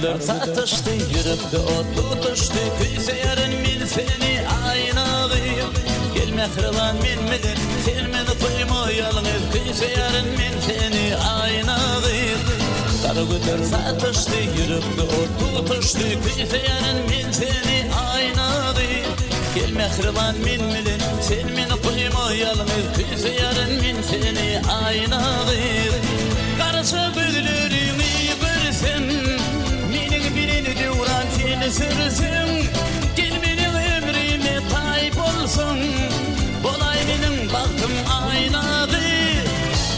güller satıştı, yürekte ot tutuştu. Küyse yarın min seni aynalıyım. Gel mehriban min midir, sen meni koymayalım. Küyse yarın min seni aynalıyım. Kara güller satıştı, yürekte ot tutuştu. Küyse yarın min seni aynalıyım. Gel mehriban min midir, sen meni koymayalım. Küyse yarın min seni aynalıyım. Karşı güllerimi görsem, menin birini duran seni sürsün. Gel benim ömrüme tayyip olsun, bolay benim baktım aynadı.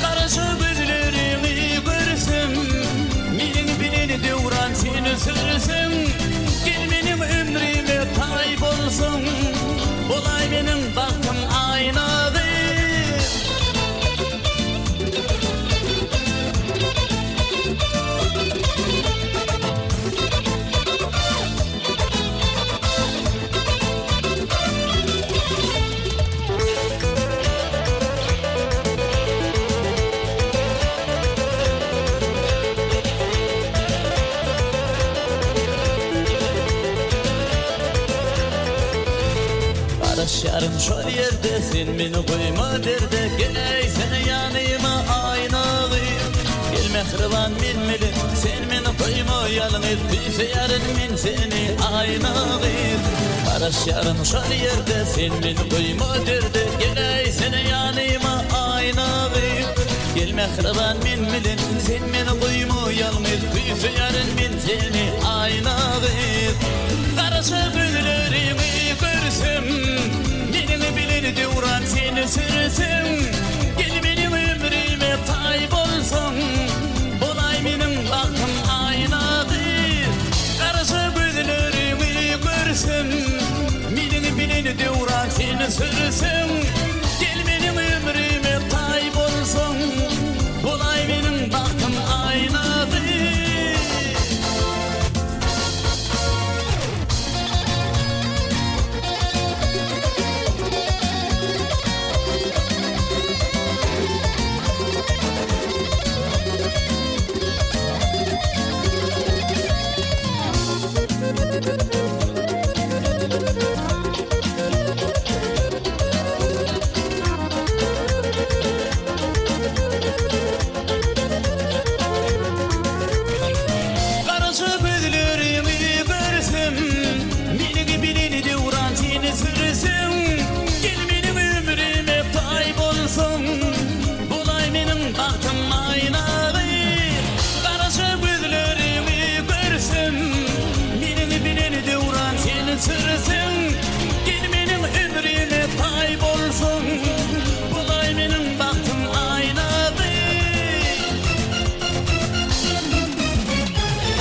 Karşı güllerimi görsem, menin birini duran seni sürsün. Gel benim ömrüme tayyip olsun, bolay benim baktım aynadı. Barışarım şol yerde, sen beni koyma derde. Geley seni yanıma aynalıyım. Gel mehriban min midir, sen beni koyma yalın et. Küyse yarın min seni aynalıyım. Barışarım şol yerde, sen beni koyma derde. Geley seni yanıma aynalıyım. Gel mehriban min midir, sen beni koyma yalın et. Küyse yarın min seni aynalıyım. Karşı güllerimi görsem, birini bilir duran seni sürsün.